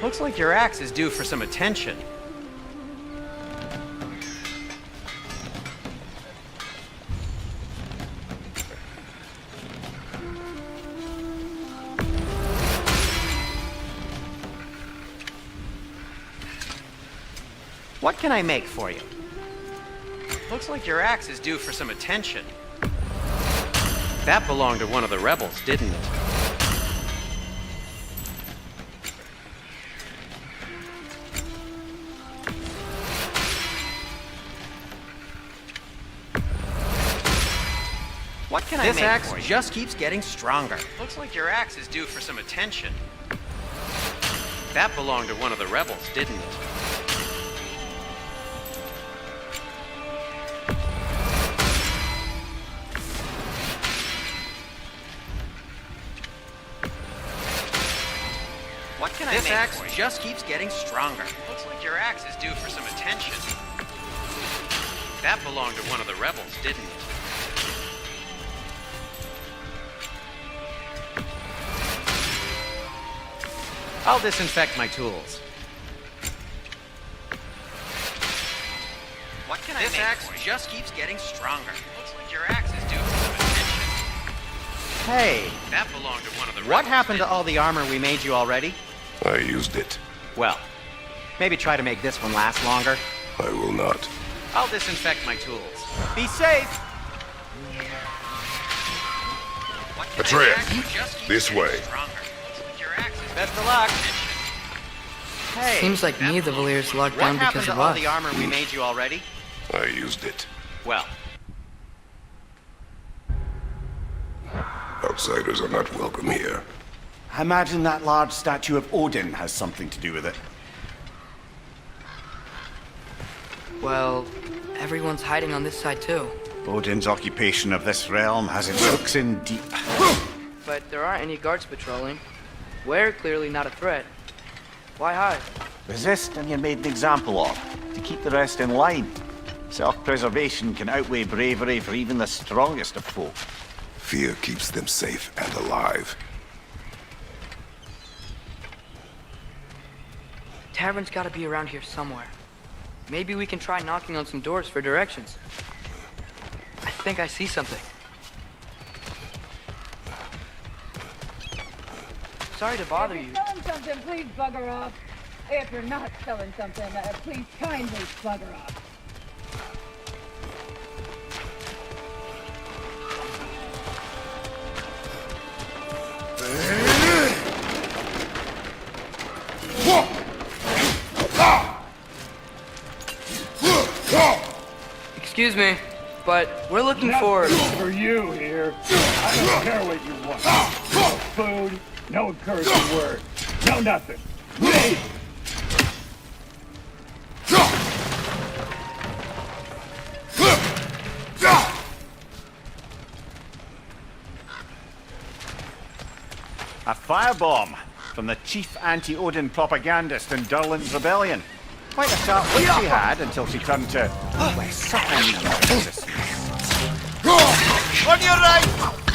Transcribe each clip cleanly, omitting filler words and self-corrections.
Looks like your axe is due for some attention. What can I make for you? Looks like your axe is due for some attention. That belonged to one of the rebels, didn't it? What can I make for you? This axe just keeps getting stronger. Looks like your axe is due for some attention. That belonged to one of the rebels, didn't it? What can I make for you? This axe just keeps getting stronger. Looks like your axe is due for some attention. That belonged to one of the rebels, didn't it? I'll disinfect my tools. What can I make for you? This axe just keeps getting stronger. Looks like your axe is due for some attention. Hey, that belonged to one of the rebels. What happened to all the armor we made you already? I used it. Well, maybe try to make this one last longer. I will not. I'll disinfect my tools. Be safe! Atreus, this way. Best of luck. Hey, Seems like me the Valyrs locked down because of all us. the armor we made you already? I used it. Well, Outsiders are not welcome here. I imagine that large statue of Odin has something to do with it. Well, everyone's hiding on this side too. Odin's occupation of this realm has its hooks in deep. But there aren't any guards patrolling. We're clearly not a threat. Why hide? Resist and you're made an example of, to keep the rest in line. Self-preservation can outweigh bravery for even the strongest of folk. Fear keeps them safe and alive. Tavern's gotta be around here somewhere. Maybe we can try knocking on some doors for directions. I think I see something. Sorry to bother you. If you're selling something, please bugger off. If you're not selling something, please kindly bugger off. Excuse me, but we're looking for... For you here. I don't care what you want. No food, no encouraging word, no nothing. Leave! A firebomb from the chief anti-Odin propagandist in Durlin's rebellion. Quite a sharp wit she had until she turned to... well, something on your right!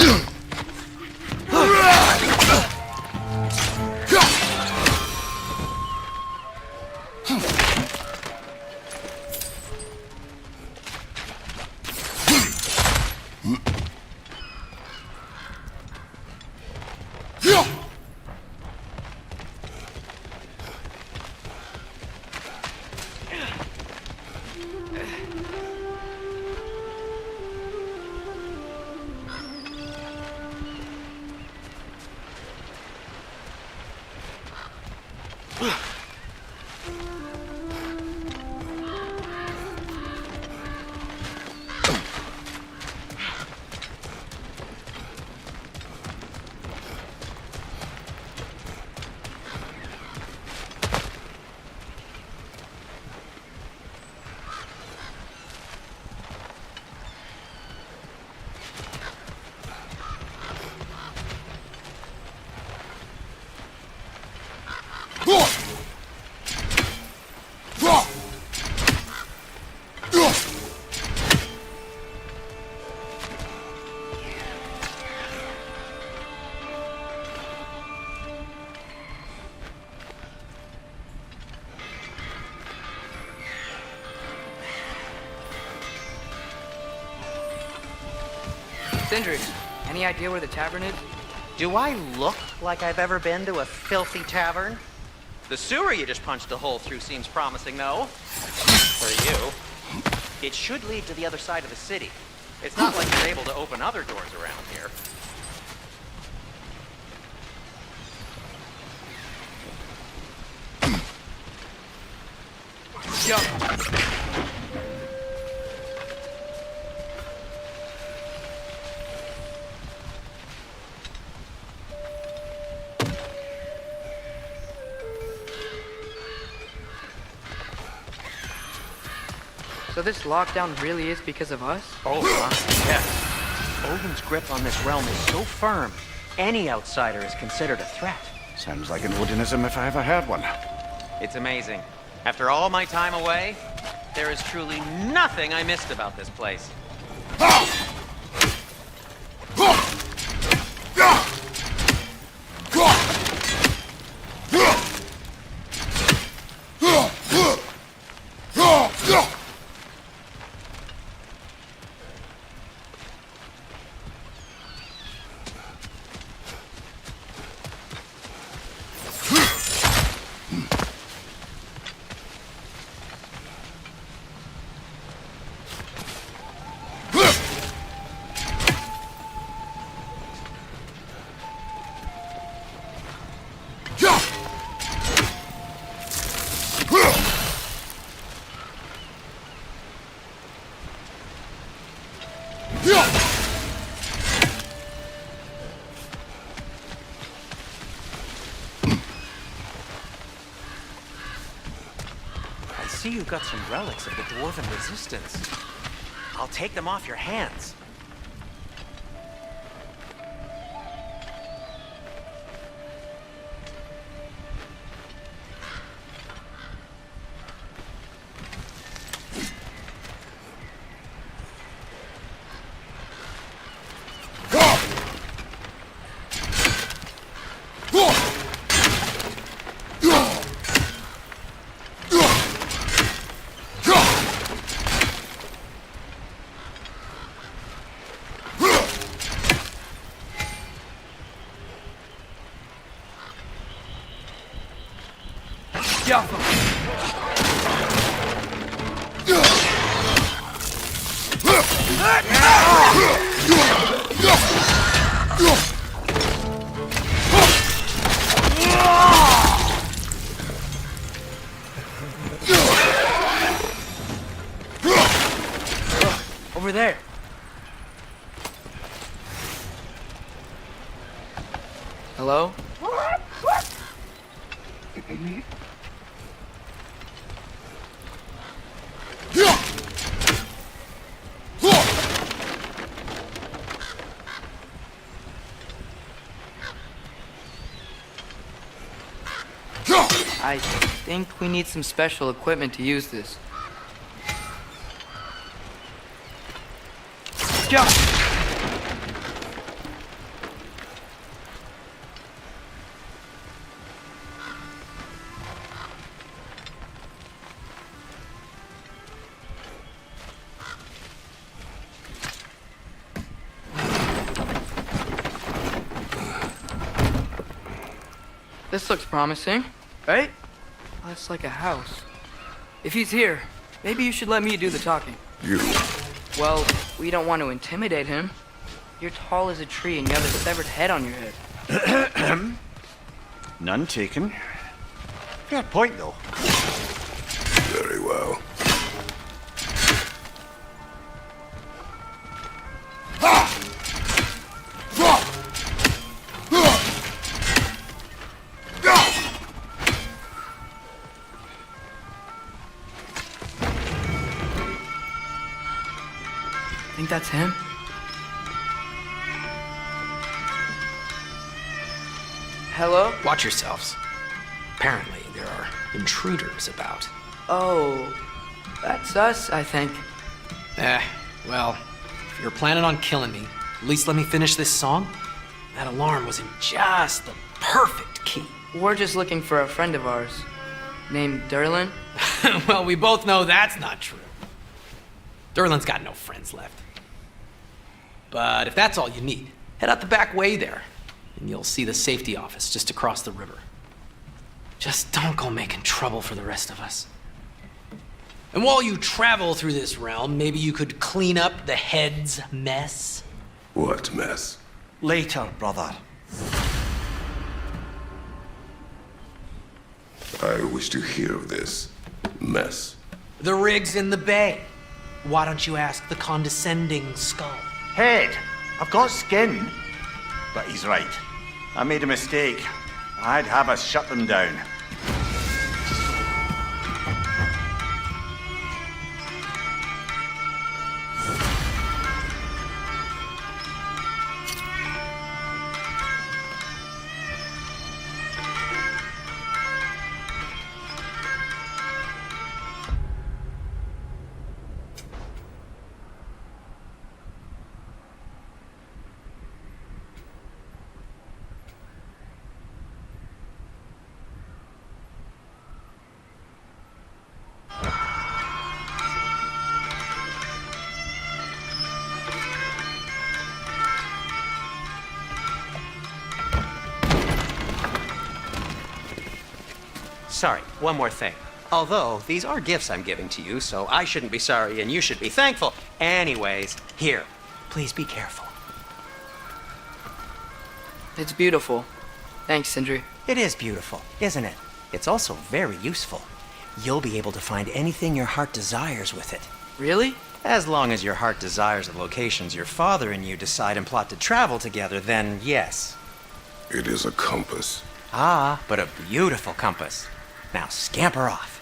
Sindri, any idea where the tavern is? Do I look like I've ever been to a filthy tavern? The sewer you just punched a hole through seems promising, though. For you. It should lead to the other side of the city. It's not like you're able to open other doors around here. So this lockdown really is because of us? Oh, yes. Odin's grip on this realm is so firm, any outsider is considered a threat. Sounds like an Odinism if I ever heard one. It's amazing. After all my time away, there is truly nothing I missed about this place. I see you've got some relics of the Dwarven Resistance. I'll take them off your hands. Over there. Hello? I think we need some special equipment to use this. Jump! This looks promising, right? That's like a house. If he's here, maybe you should let me do the talking. You. Well, we don't want to intimidate him. You're tall as a tree and you have a severed head on your head. None taken. Fair point, though. Very well. Think that's him? Hello? Watch yourselves. Apparently, there are intruders about. Oh, that's us, I think. Well, if you're planning on killing me, at least let me finish this song. That alarm was in just the perfect key. We're just looking for a friend of ours named Derlin. Well, we both know that's not true. Derlin's got no friends left. But if that's all you need, head out the back way there, and you'll see the safety office just across the river. Just don't go making trouble for the rest of us. And while you travel through this realm, maybe you could clean up the head's mess? What mess? Later, brother. I wish to hear of this mess. The rig's in the bay. Why don't you ask the condescending skull? Head, I've got skin. But he's right. I made a mistake. I'd have us shut them down. Sorry, one more thing. Although, these are gifts I'm giving to you, so I shouldn't be sorry and you should be thankful. Anyways, here, please be careful. It's beautiful. Thanks, Sindri. It is beautiful, isn't it? It's also very useful. You'll be able to find anything your heart desires with it. Really? As long as your heart desires the locations your father and you decide and plot to travel together, then yes. It is a compass. Ah, but a beautiful compass. Now scamper off.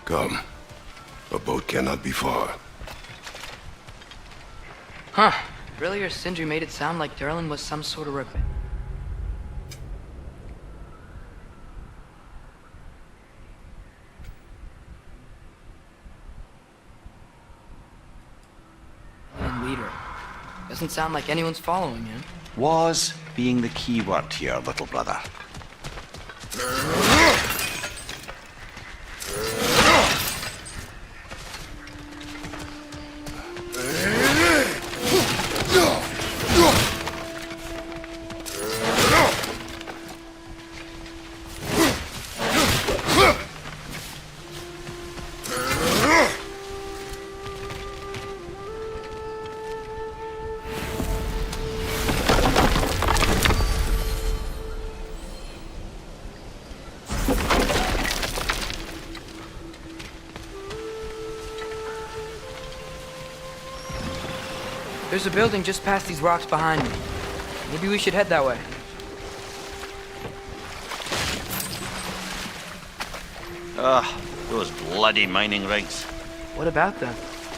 Come. A boat cannot be far. Huh. Earlier, Sindri made it sound like Durlin was some sort of rebel. Leader. Doesn't sound like anyone's following him. Was being the key word here, little brother. There's a building just past these rocks behind me. Maybe we should head that way. Ugh, those bloody mining rigs. What about them?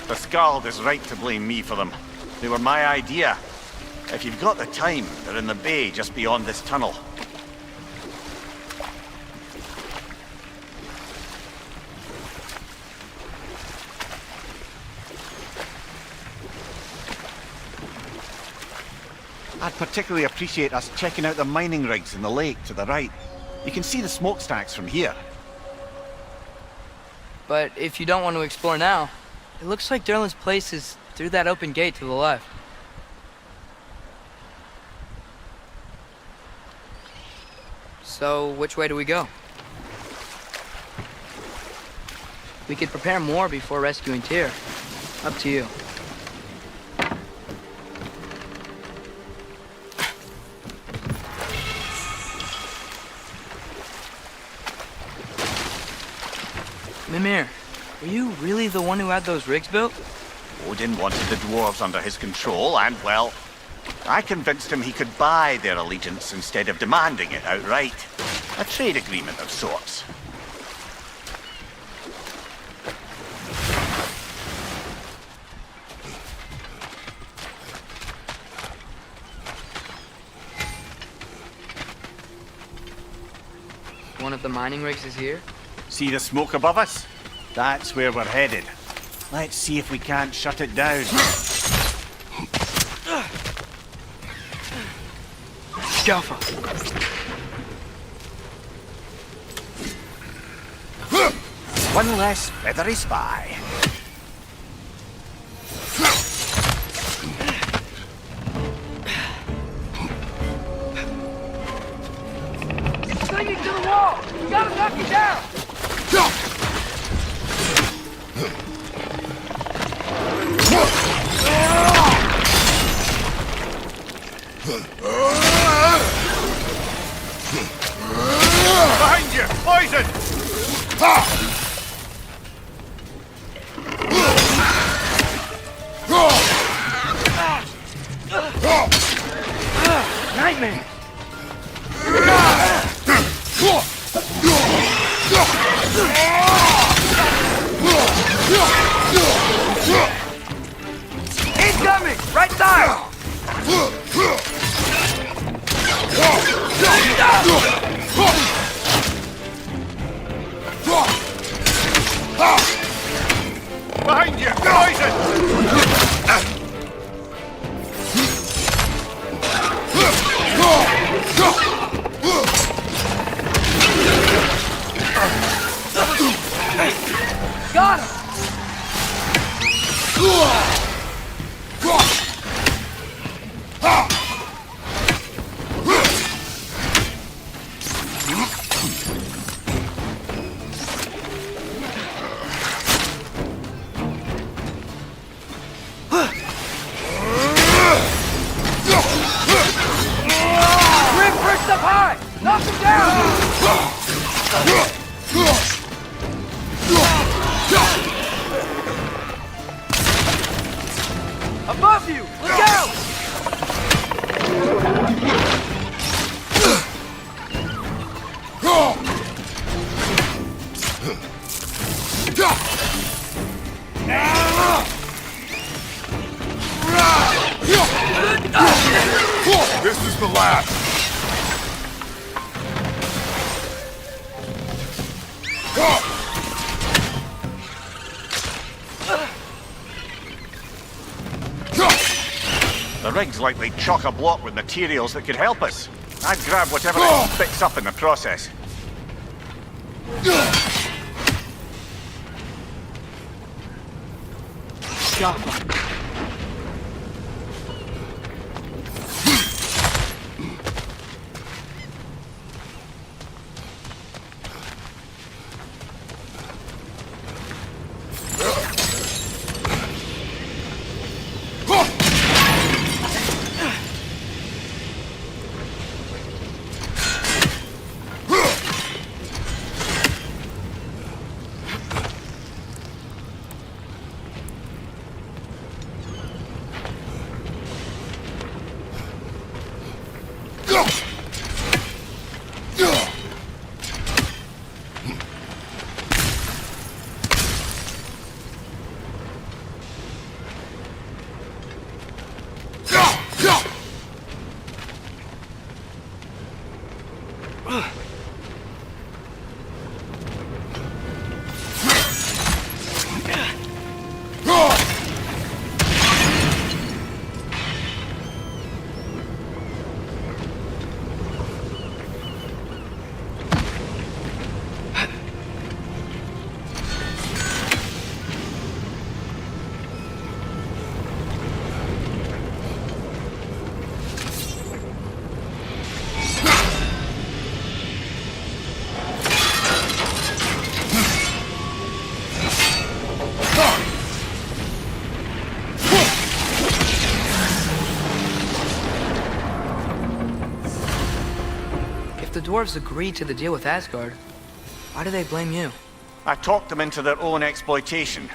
The Skald is right to blame me for them. They were my idea. If you've got the time, they're in the bay just beyond this tunnel. I'd particularly appreciate us checking out the mining rigs in the lake to the right. You can see the smokestacks from here. But if you don't want to explore now, it looks like Durlin's place is through that open gate to the left. So, which way do we go? We could prepare more before rescuing Tyr. Up to you. Mimir, were you really the one who had those rigs built? Odin wanted the dwarves under his control, and, well, I convinced him he could buy their allegiance instead of demanding it outright. A trade agreement of sorts. One of the mining rigs is here? See the smoke above us? That's where we're headed. Let's see if we can't shut it down. Jaffa! One less feathery spy. Clinging to the wall! You gotta knock it down! Behind you! Poison! Nightmare! Incoming! Right side! Behind you! Poison! Got him! Rip bricks up high! Knock him down! Above you! Look out! This is the last. The rig's likely chock-a-block with materials that could help us. I'd grab whatever it picks up in the process. Jaffa. The dwarves agreed to the deal with Asgard. Why do they blame you? I talked them into their own exploitation.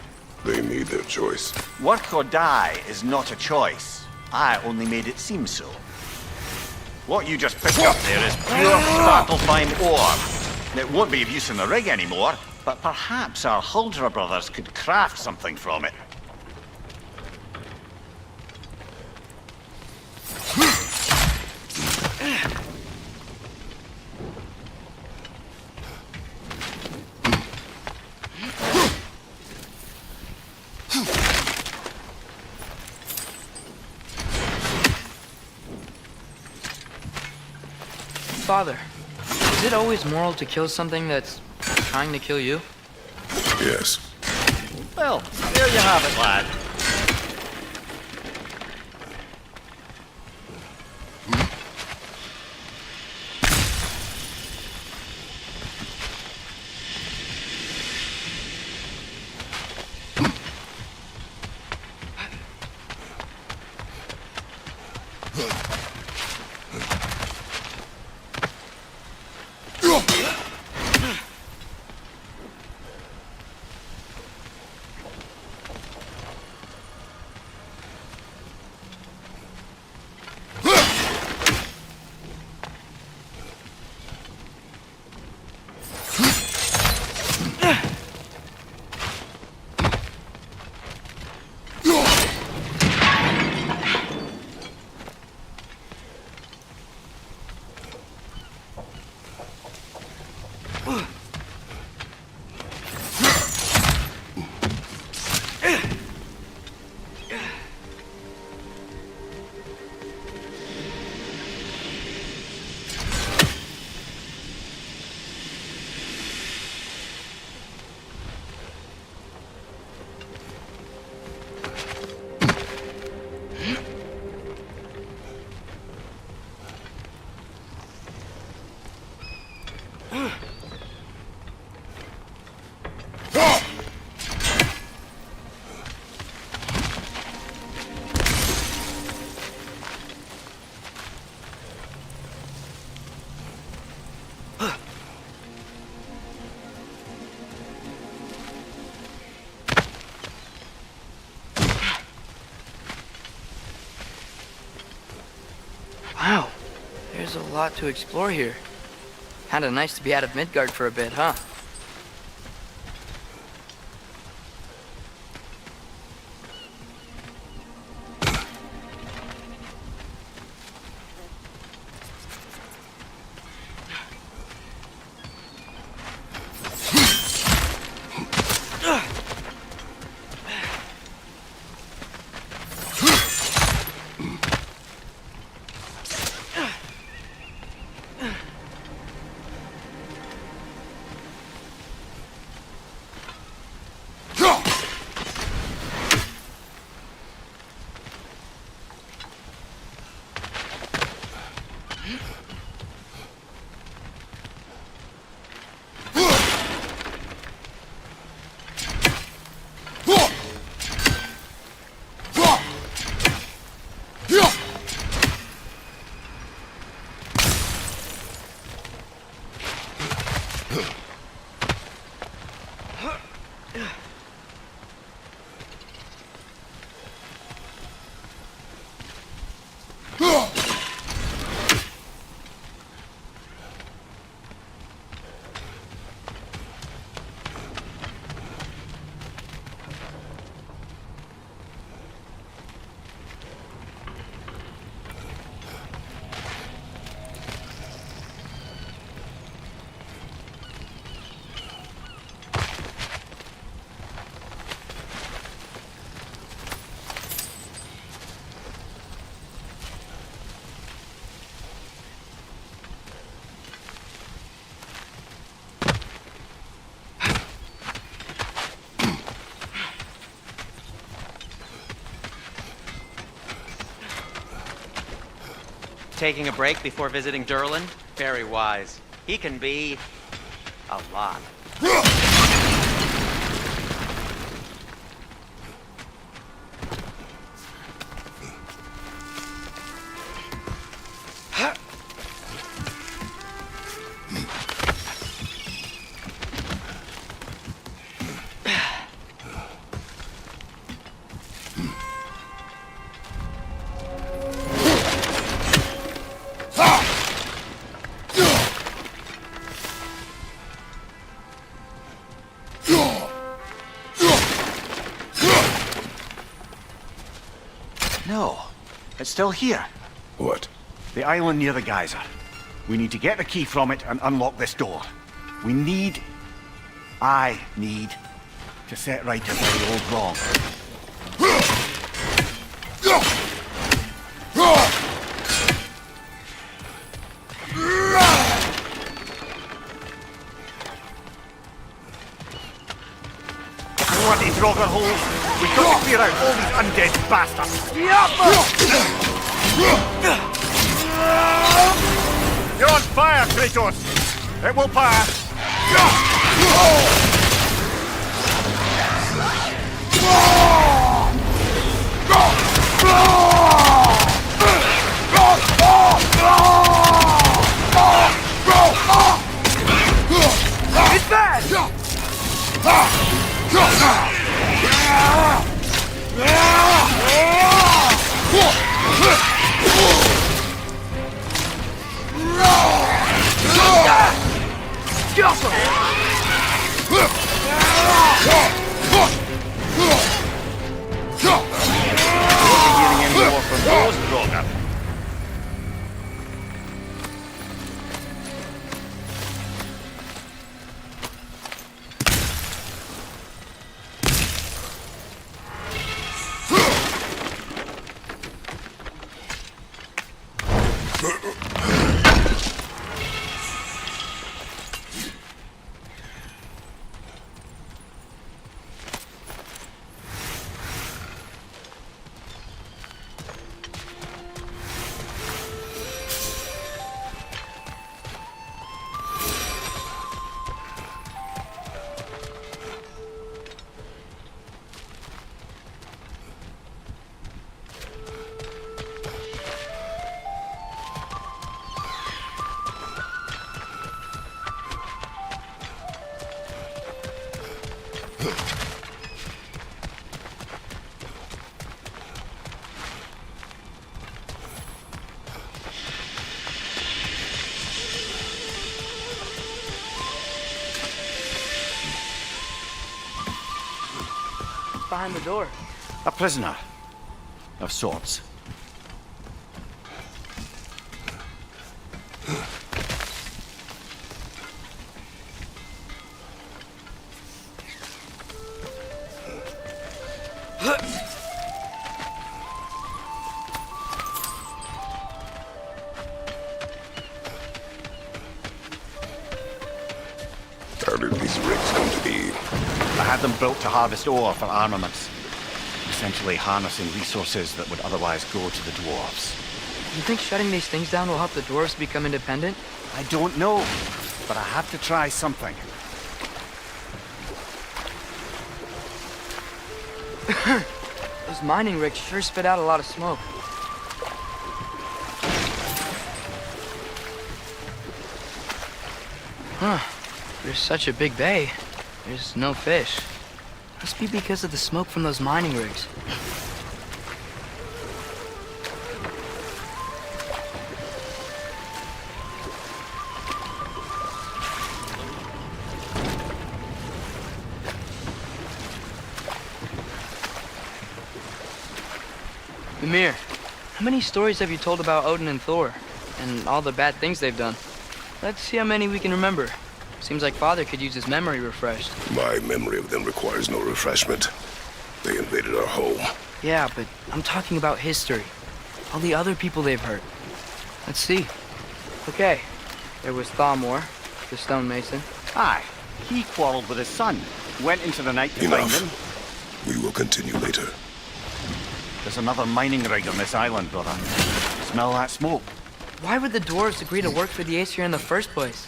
They made their choice. Work or die is not a choice. I only made it seem so. What you just picked up there is pure Svartalfheim ore. It won't be of use in the rig anymore, but perhaps our Huldra brothers could craft something from it. Father, is it always moral to kill something that's trying to kill you? Yes. Well, there you have it, lad. Wow, there's a lot to explore here. Kinda nice to be out of Midgard for a bit, huh? Taking a break before visiting Durlin? Very wise. He can be a lot. No, it's still here. What? The island near the geyser. We need to get the key from it and unlock this door. I need to set right a very old wrong. Bloody Draugr holes! We've got to clear out all these undead bastards! You're on fire, Kratos! It will pass! It's bad! Won't be hearing any more from those Draugr. Behind the door. A prisoner. Of sorts. How did these rigs come to be? I had them built to harvest ore for armaments. Essentially harnessing resources that would otherwise go to the dwarves. You think shutting these things down will help the dwarves become independent? I don't know, but I have to try something. Those mining rigs sure spit out a lot of smoke. Huh. There's such a big bay. There's no fish. Must be because of the smoke from those mining rigs. Mimir, how many stories have you told about Odin and Thor? And all the bad things they've done? Let's see how many we can remember. Seems like Father could use his memory refreshed. My memory of them requires no refreshment. They invaded our home. Yeah, but I'm talking about history. All the other people they've hurt. Let's see. Okay, there was Thalmor, the stonemason. Aye, he quarreled with his son. Went into the night to find him. Enough. We will continue later. There's another mining rig on this island, brother. Smell that smoke? Why would the dwarves agree to work for the Aesir in the first place?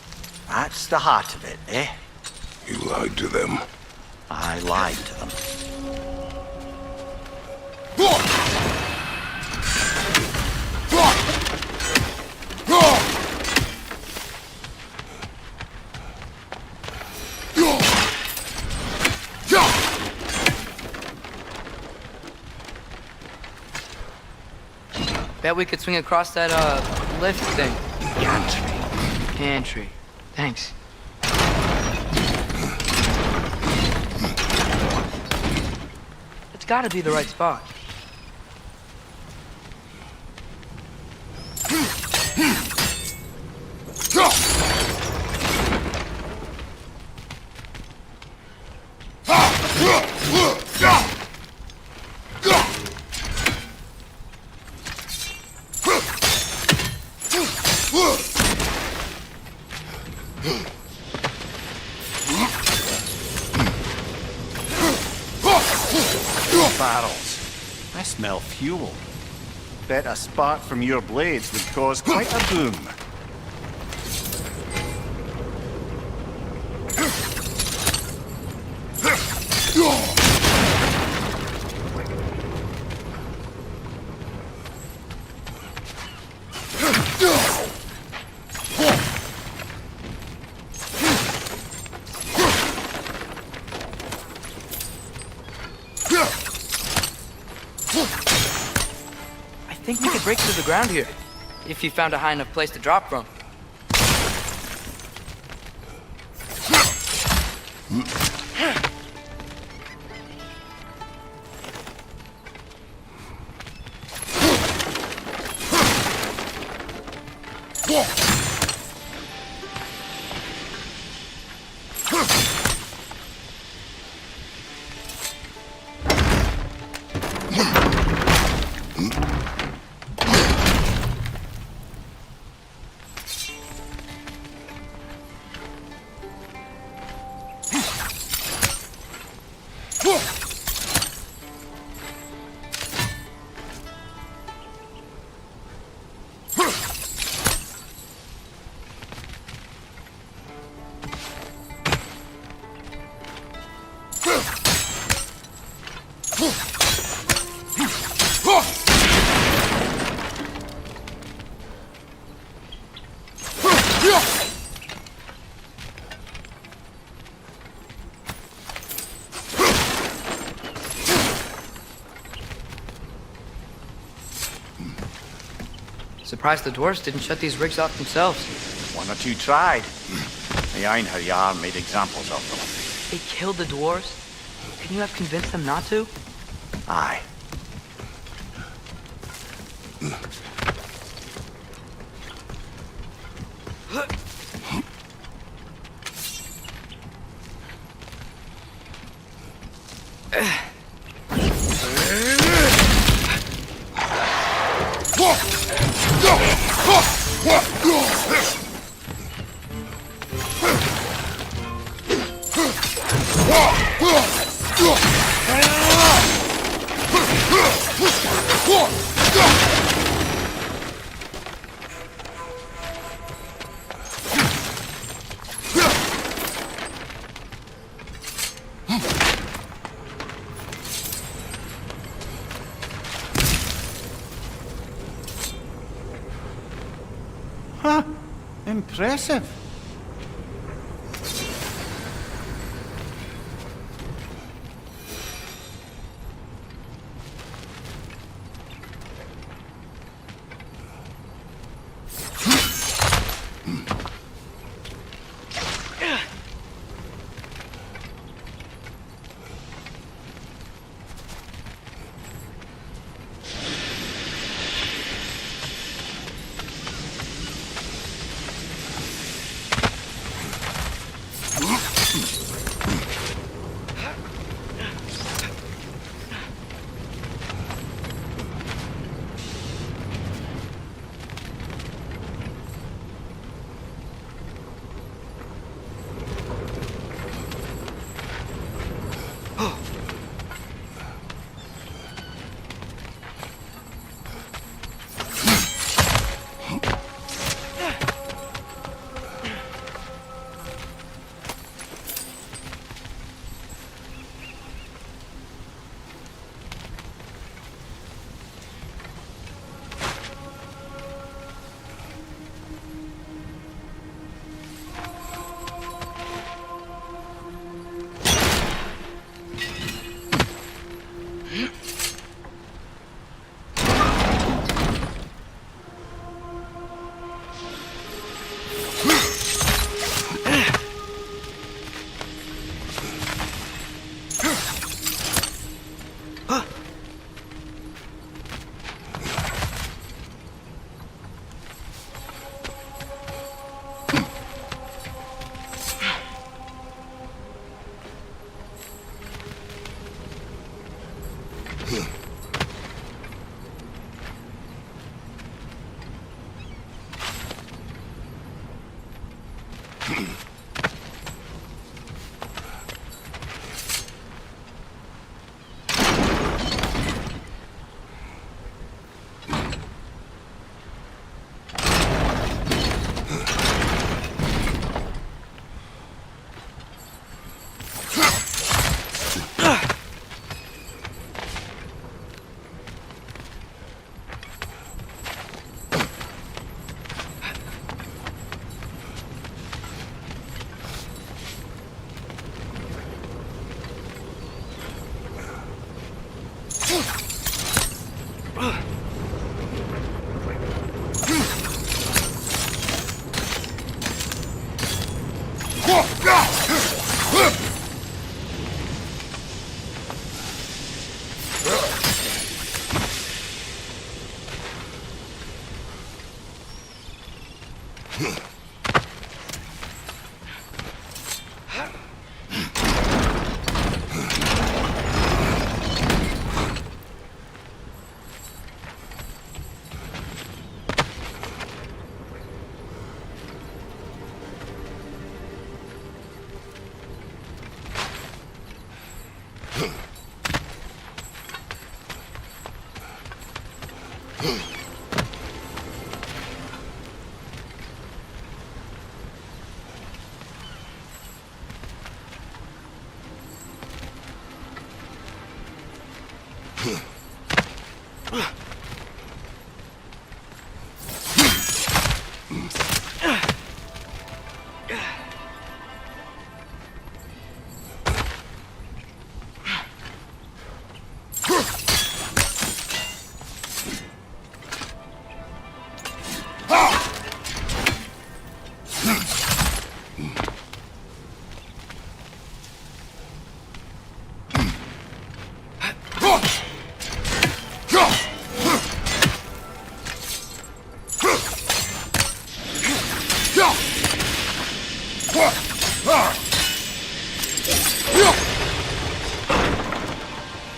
That's the heart of it, eh? You lied to them. I lied to them. Bet we could swing across that, lift thing. Gantry. Gantry. Thanks. It's gotta be the right spot. Barrels. I smell fuel. Bet a spark from your blades would cause quite a boom. I think we could break through the ground here, if you found a high enough place to drop from. Surprised the dwarves didn't shut these rigs off themselves. One or two tried. The Einherjar made examples of them. They killed the dwarves? Couldn't you have convinced them not to? Aye. Huh. Impressive.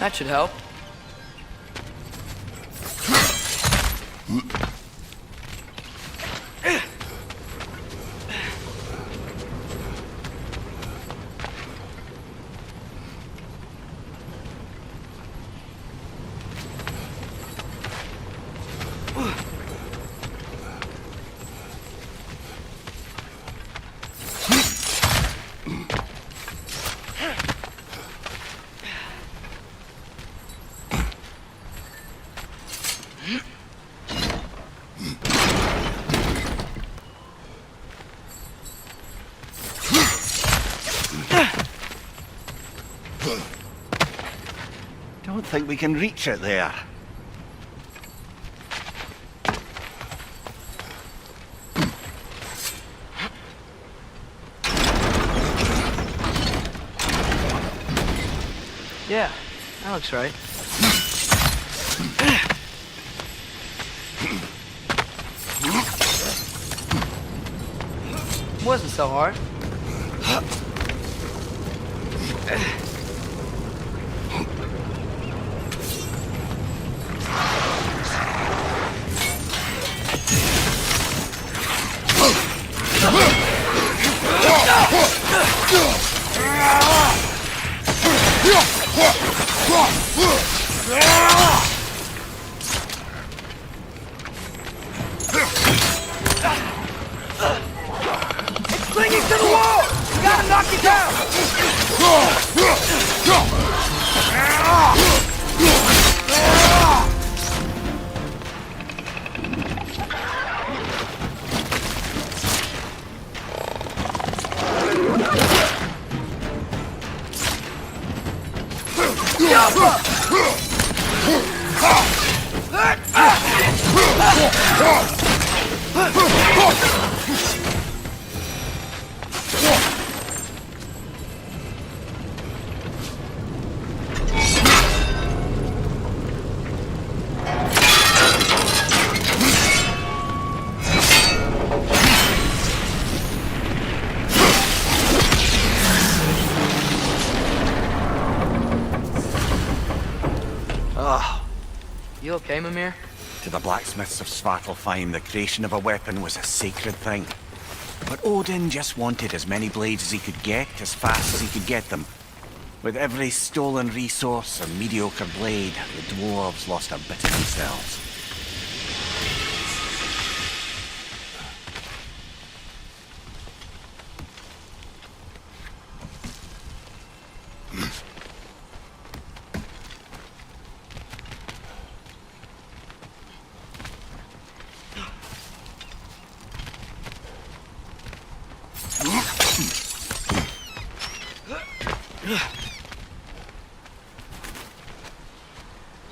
That should help. Don't think we can reach it there. Yeah, that looks right. Wasn't so hard. It's clinging to the wall! You gotta knock it down! You okay, Mimir? To the blacksmiths of Svartalfheim, the creation of a weapon was a sacred thing. But Odin just wanted as many blades as he could get, as fast as he could get them. With every stolen resource or mediocre blade, the dwarves lost a bit of themselves.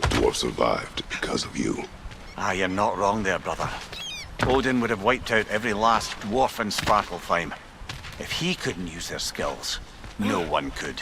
The Thor survived because of you. Ah, you're not wrong there, brother. Odin would have wiped out every last dwarf in Svartalfheim. If he couldn't use their skills, no one could.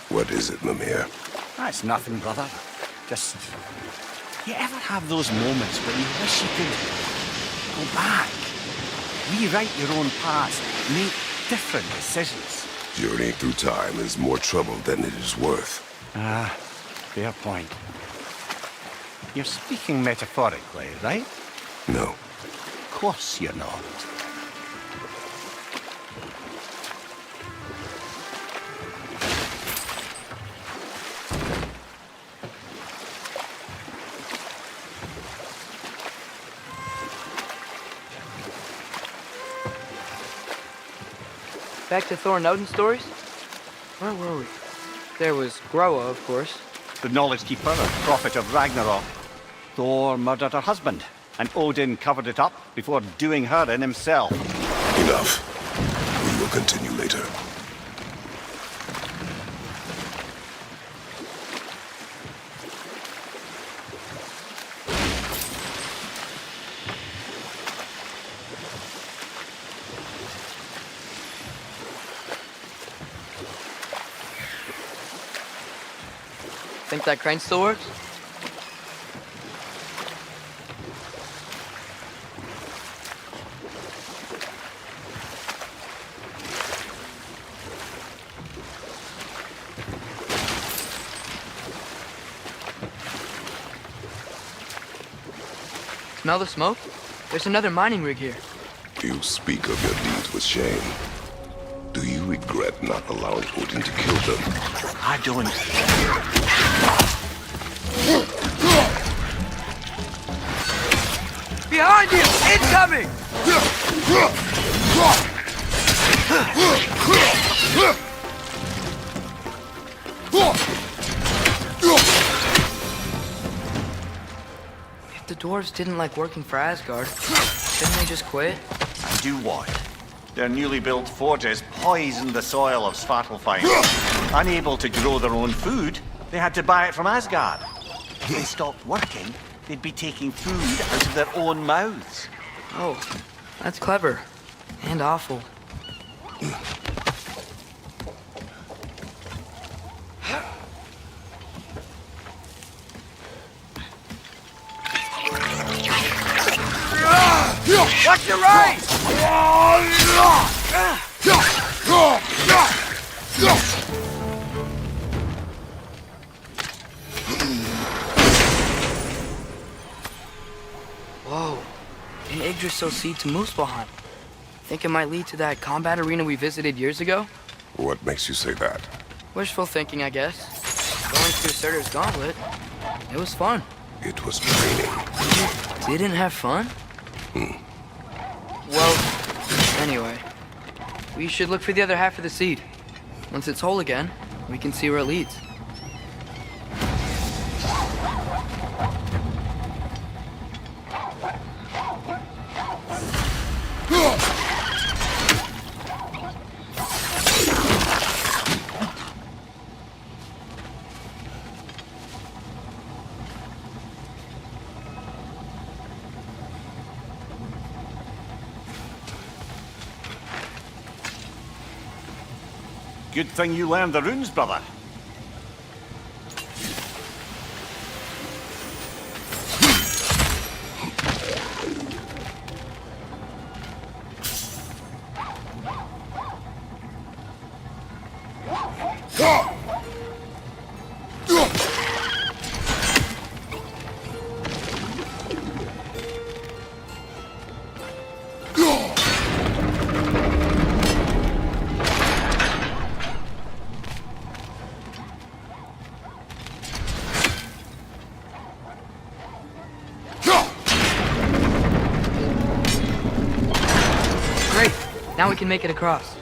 What is it, Mimir? That's nothing, brother. Just... You ever have those moments where you wish you could go back? Rewrite your own past, make different decisions? Journeying through time is more trouble than it is worth. Ah, fair point. You're speaking metaphorically, right? No. Of course you're not. Back to Thor and Odin stories? Where were we? There was Groa, of course. The Knowledge Keeper and Prophet of Ragnarok. Thor murdered her husband, and Odin covered it up before doing her in himself. Enough. We will continue later. Think that crane still works? Smell the smoke? There's another mining rig here. You speak of your deeds with shame. Do you regret not allowing Odin to kill them? I don't. Behind you! Incoming! If the dwarves didn't like working for Asgard, shouldn't they just quit? And do what? Their newly built forges poisoned the soil of Svartalfheim. Unable to grow their own food, they had to buy it from Asgard. If they stopped working, they'd be taking food out of their own mouths. Oh, that's clever. And awful. Watch your right! Whoa, an Yggdrasil seed to Muspelheim. Think it might lead to that combat arena we visited years ago? What makes you say that? Wishful thinking, I guess. Going through Surtur's gauntlet, it was fun. It was training. You didn't have fun? Well, anyway, we should look for the other half of the seed. Once it's whole again, we can see where it leads. Good thing you learned the runes, brother. Now we can make it across.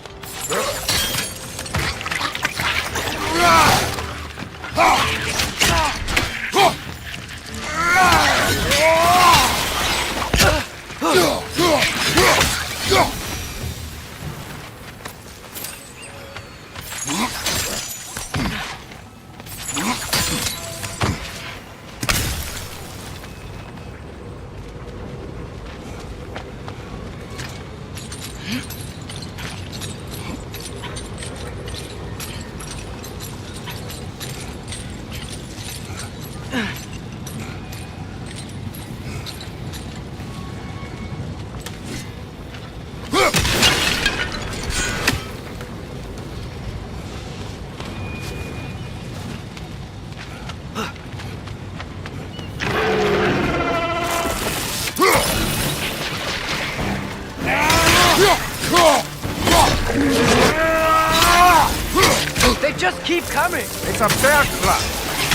They just keep coming! It's a bear trap.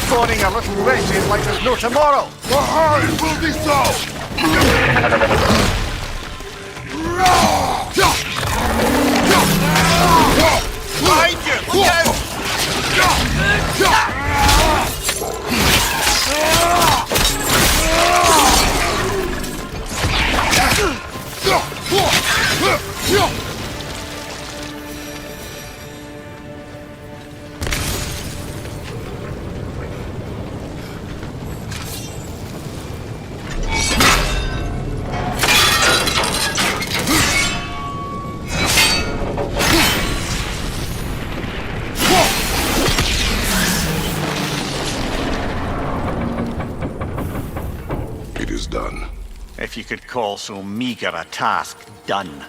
Spawning a little wretches like there's no tomorrow. It will be so! Behind you! Look out! It is done. If you could call so meager a task done.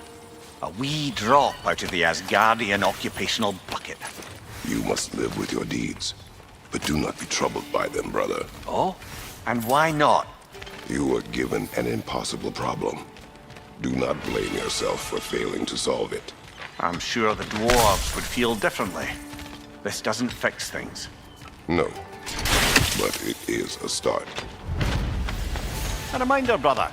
A wee drop out of the Asgardian occupational bucket. You must live with your deeds, but do not be troubled by them, brother. Oh? And why not? You were given an impossible problem. Do not blame yourself for failing to solve it. I'm sure the dwarves would feel differently. This doesn't fix things. No, but it is a start. A reminder, brother.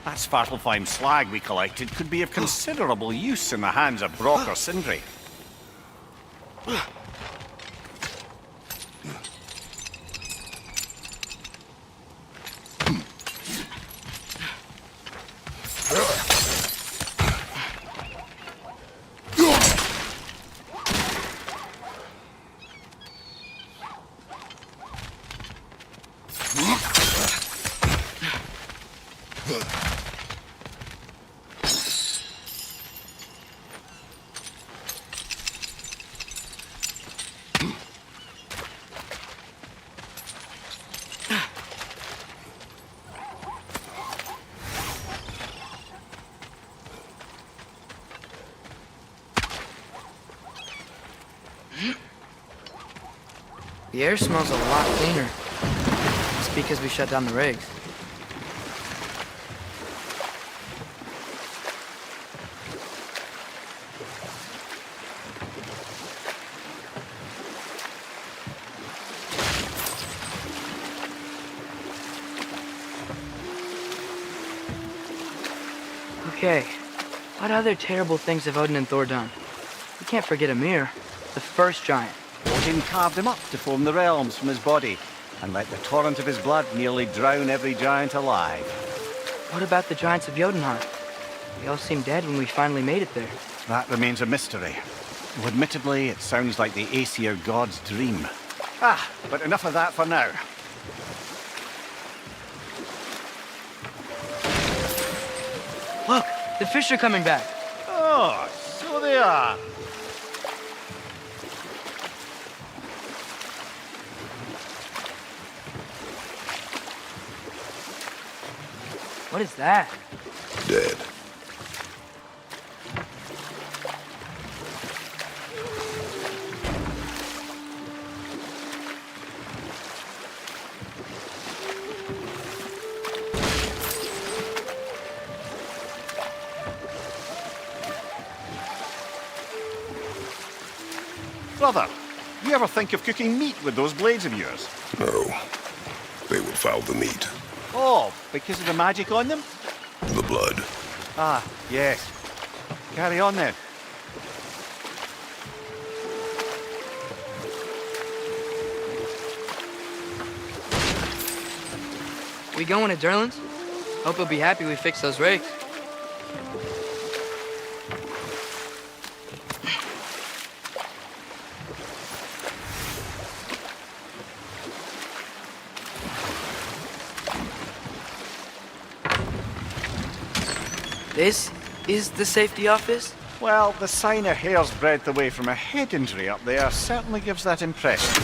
That Svartalfheim slag we collected could be of considerable use in the hands of Brock or Sindri. The air smells a lot cleaner. It's because we shut down the rigs. Okay, what other terrible things have Odin and Thor done? We can't forget Ymir, the first giant. Odin carved him up to form the realms from his body, and let the torrent of his blood nearly drown every giant alive. What about the giants of Jotunheim? They all seemed dead when we finally made it there. That remains a mystery. Though admittedly, it sounds like the Aesir god's dream. Ah, but enough of that for now. Look, the fish are coming back. Oh, so they are. What is that? Dead. Brother, you ever think of cooking meat with those blades of yours? No. They would foul the meat. Oh, because of the magic on them? The blood. Ah, yes. Carry on then. We going to Derlin's? Hope he'll be happy we fixed those rakes. This is the safety office? Well, the sign a hair's breadth away from a head injury up there certainly gives that impression.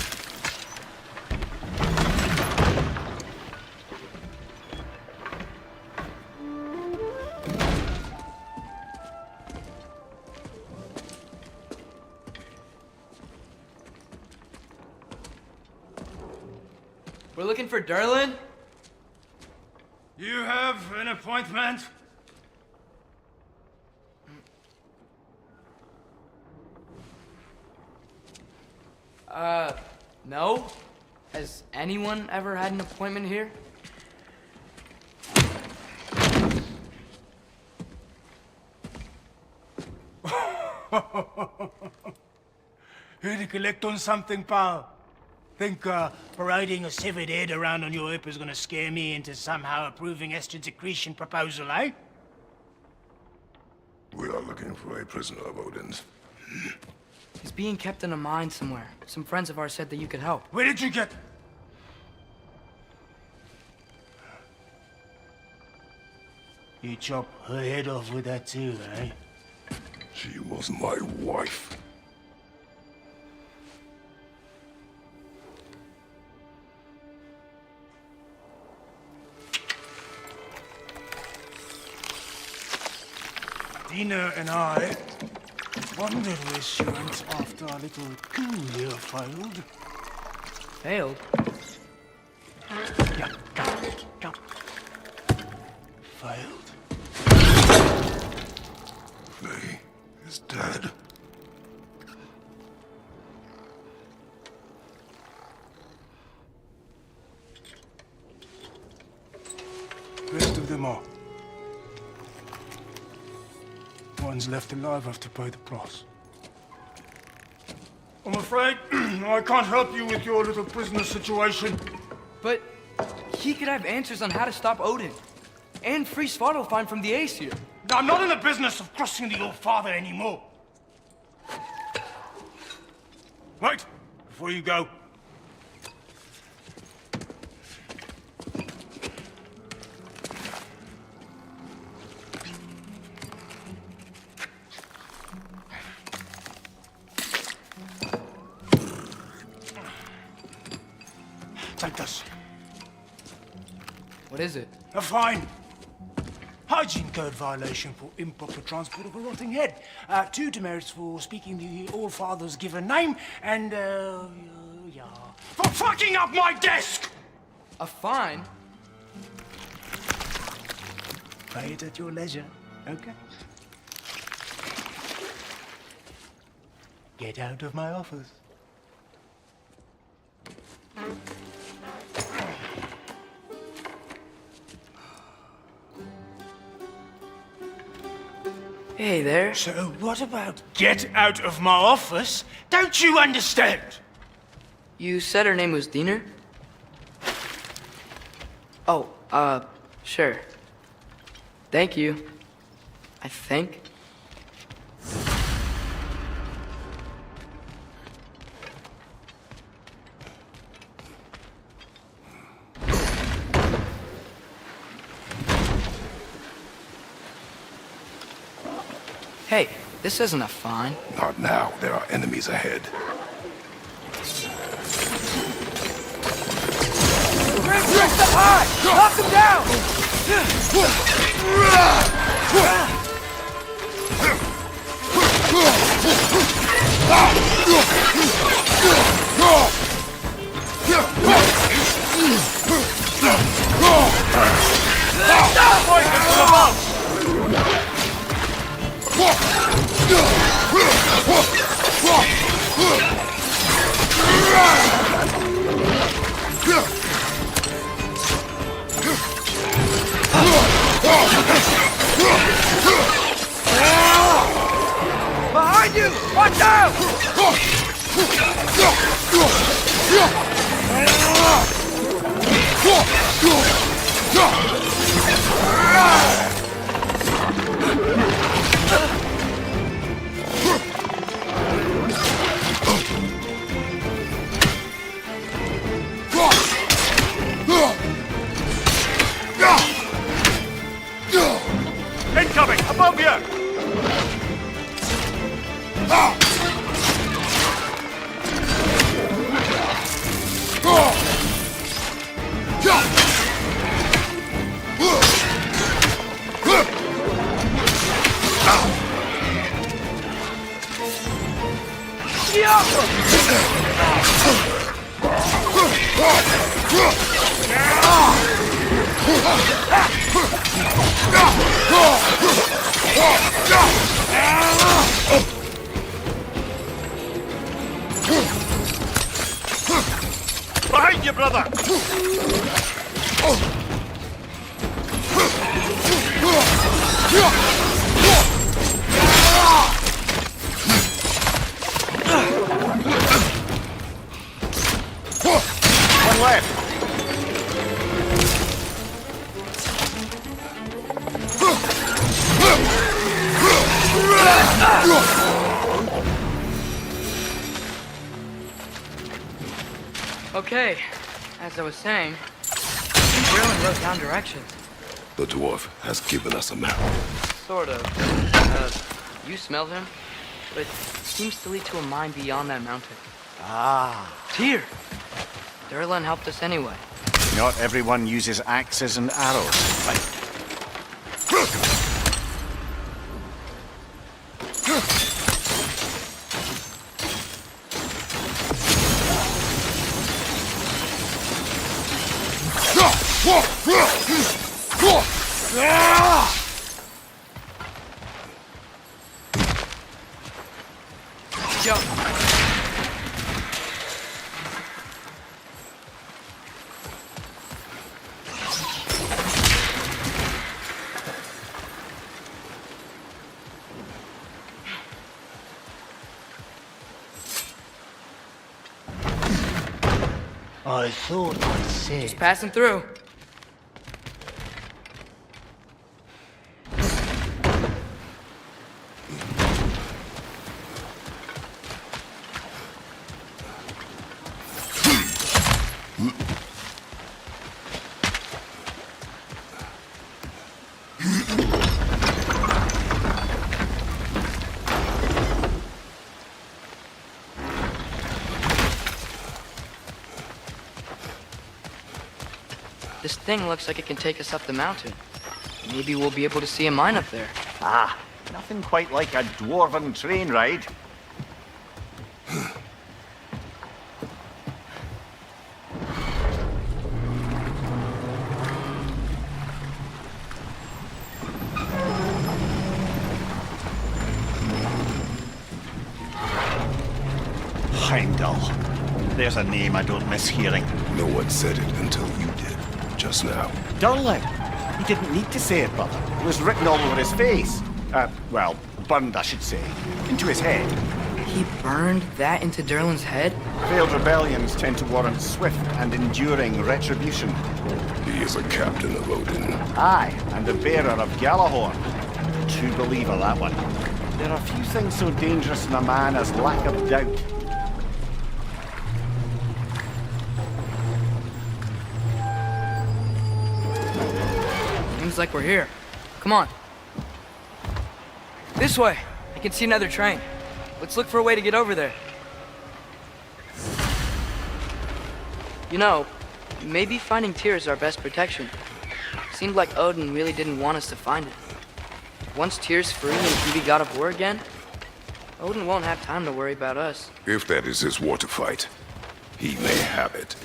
We're looking for Derlin? You have an appointment? No. Has anyone ever had an appointment here? Here to collect on something, pal? Think parading a severed head around on your hip is gonna scare me into somehow approving estrogen secretion proposal, eh? We are looking for a prisoner of Odin's. He's being kept in a mine somewhere. Some friends of ours said that you could help. Where did you get... You chop her head off with that too, eh? She was my wife. Dina and I wondered where she went after our little coup here failed. Failed? Yeah, come. Failed. Faye is dead. Rest of them are. Ones left alive have to pay the price. I'm afraid I can't help you with your little prisoner situation. But he could have answers on how to stop Odin. And free Svartalfheim from the Aesir. I'm not in the business of crossing the old father anymore. Wait, before you go. Take this. What is it? A fine. Hygiene code violation for improper transport of a rotting head. 2 demerits for speaking the All-Father's given name, and, yeah. For fucking up my desk! A fine? Pay it at your leisure, okay? Get out of my office. Hey there. So what about get out of my office? Don't you understand? You said her name was Diener? Oh, sure. Thank you. I think. Hey, this isn't a fine. Not now. There are enemies ahead. Dressed up high! Knock them down! Behind you! Watch out! Incoming! Above you! Behind you, brother! One left. Okay, as I was saying, Gerlin wrote down directions. The dwarf has given us a map. Sort of. You smell him? But it seems to lead to a mine beyond that mountain. Ah, Tyr! Derlin helped us anyway. not everyone uses axes and arrows, right? Yo! I thought I said. Just passing through. This thing looks like it can take us up the mountain. Maybe we'll be able to see a mine up there. Ah, nothing quite like a dwarven train ride. Heimdall. There's a name I don't miss hearing. No one said it until you did, just now. Durlin. He didn't need to say it, brother. It was written all over his face. Well, burned, I should say. Into his head. He burned that into Derlin's head? Failed rebellions tend to warrant swift and enduring retribution. He is a captain of Odin. Aye, and the bearer of Galahorn. True believer, that one. There are few things so dangerous in a man as lack of doubt. Seems like we're here. Come on. This way. I can see another train. Let's look for a way to get over there. You know, maybe finding Tyr is our best protection. Seemed like Odin really didn't want us to find it. Once Tyr's free and can be god of war again, Odin won't have time to worry about us. If that is his war to fight, he may have it.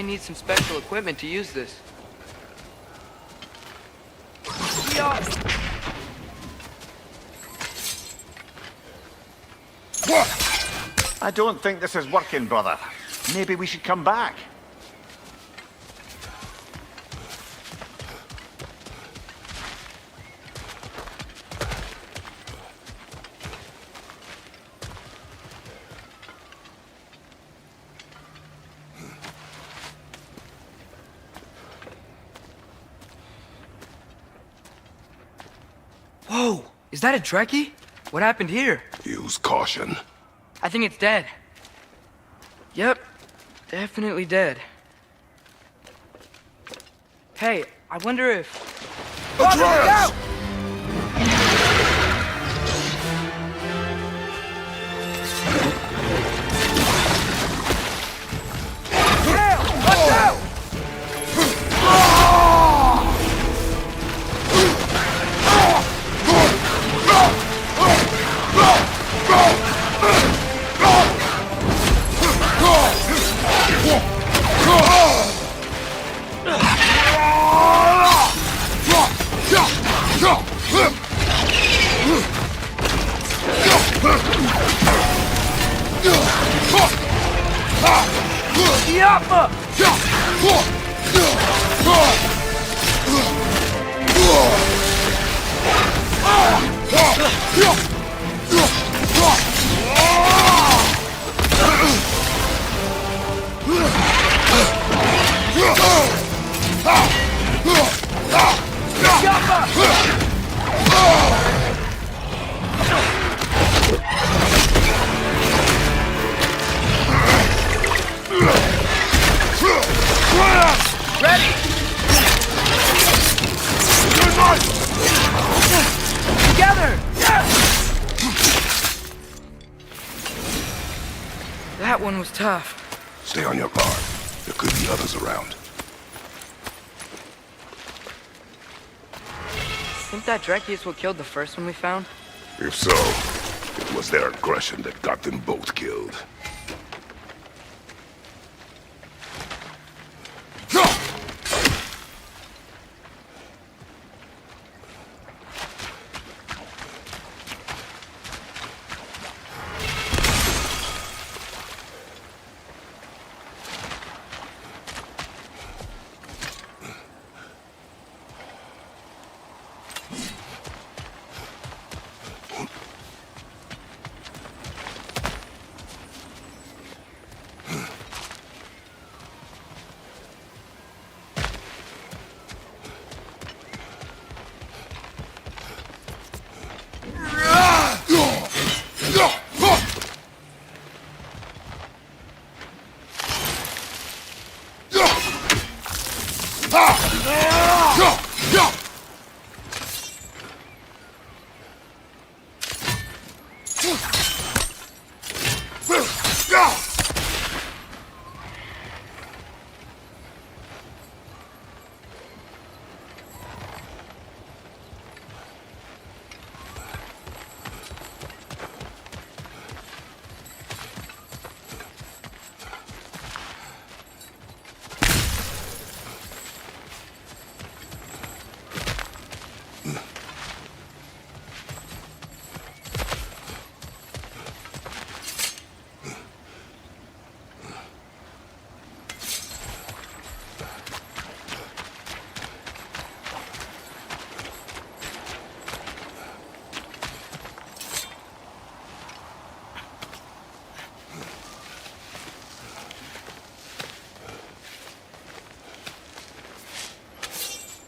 may need some special equipment to use this. I don't think this is working, brother. Maybe we should come back. Whoa! Is that a Trekkie? What happened here? Use caution. I think it's dead. Yep, definitely dead. Hey, I wonder if... Atreus! Watch out! That one was tough. Stay on your guard. There could be others around. Think that Trekkie is what killed the first one we found? If so, it was their aggression that got them both killed.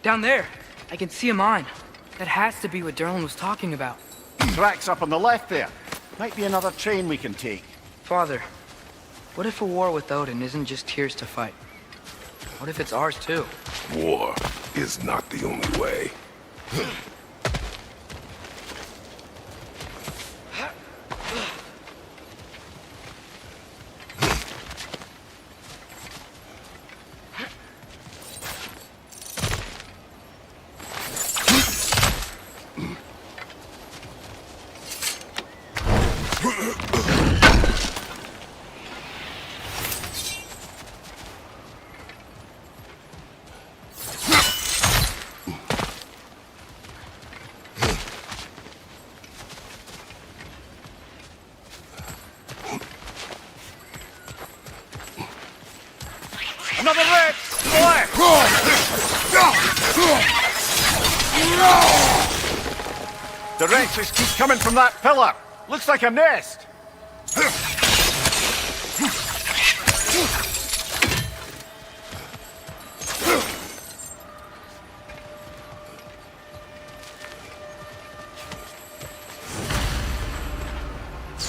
Down there. I can see a mine. That has to be what Derlin was talking about. Tracks up on the left there. Might be another train we can take. Father, what if a war with Odin isn't just Tyr's to fight? What if it's ours too? War is not the only way. Another red! Left! The wretches keep coming from that pillar. Looks like a nest.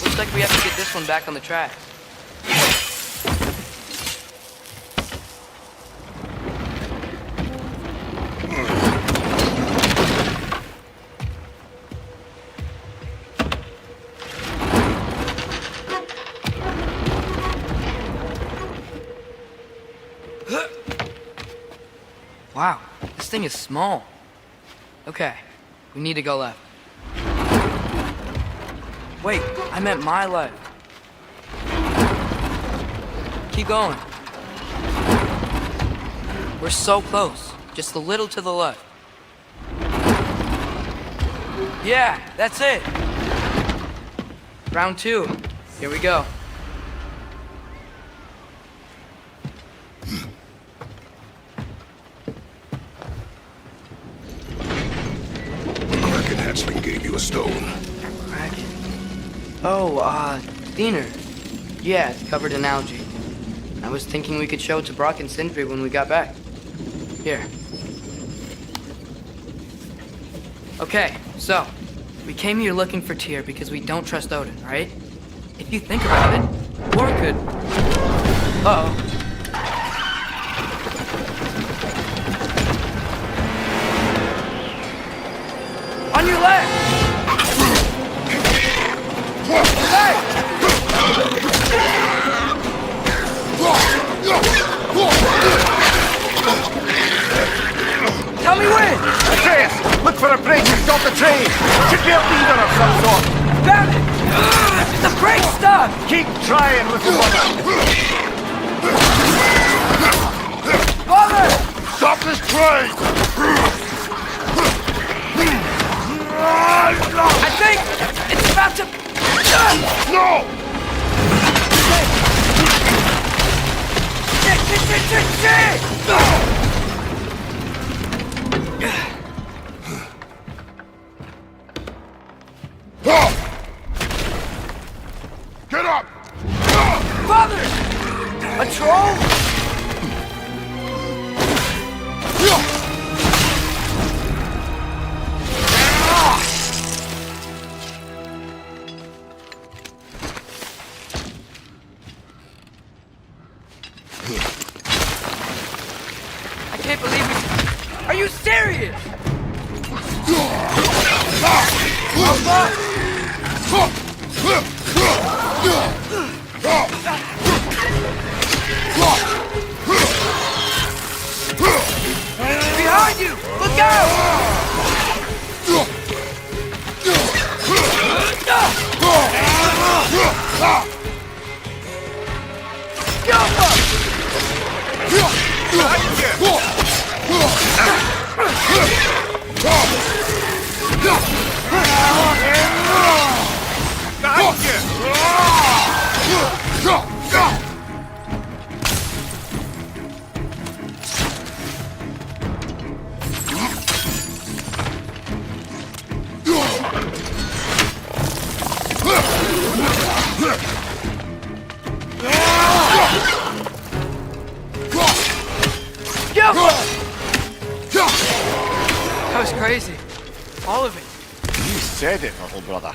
Looks like we have to get this one back on the track. Wow, this thing is small. Okay, we need to go left. Wait, I meant my left. Keep going. We're so close, just a little to the left. Yeah, that's it. Round 2, here we go. Kraken hatchling gave you a stone. Kraken. Oh, Diener. Yeah, it's covered in algae. I was thinking we could show it to Brock and Sindri when we got back. Here. Okay, so, we came here looking for Tyr because we don't trust Odin, right? If you think about it, War could... Uh-oh. On your left! Hey! Tell me when! Atreus, look for a bridge and stop the train. Should be a leader of some sort. Found it! The brake stuck! Keep trying, little brother. Father! Stop this train! I think it's about to... No! Shit! Get up! Father! A troll? I can't believe it. Are you serious? Behind you! Look out! That was crazy. All of it. You said it, little brother.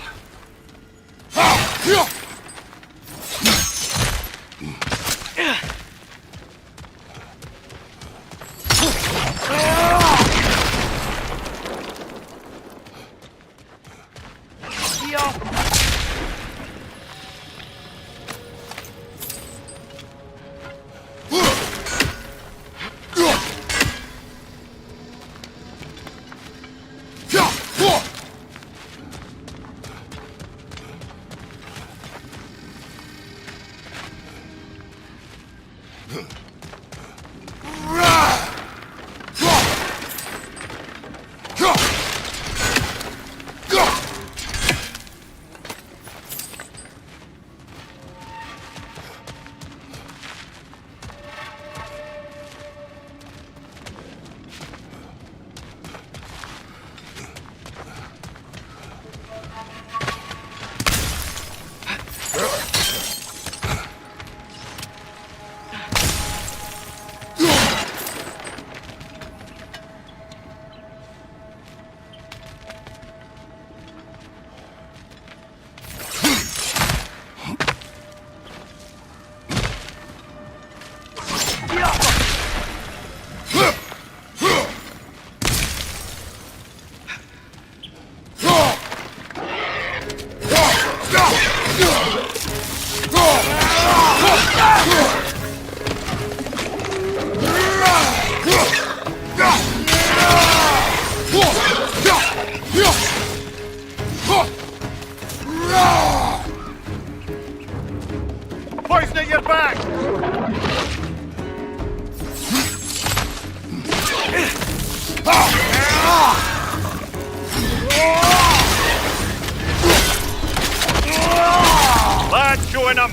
Lad, join him!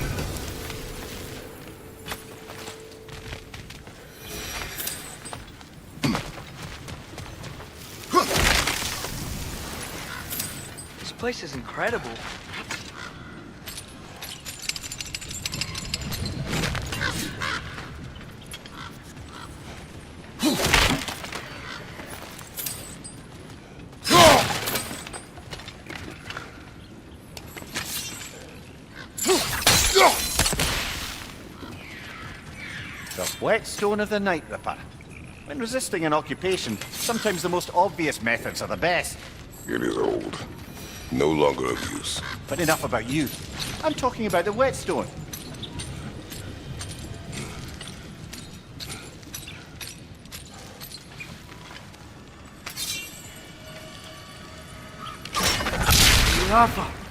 This place is incredible. The whetstone of the Night Ripper. When resisting an occupation, sometimes the most obvious methods are the best. It is old. No longer of use. But enough about you. I'm talking about the whetstone. Arthur.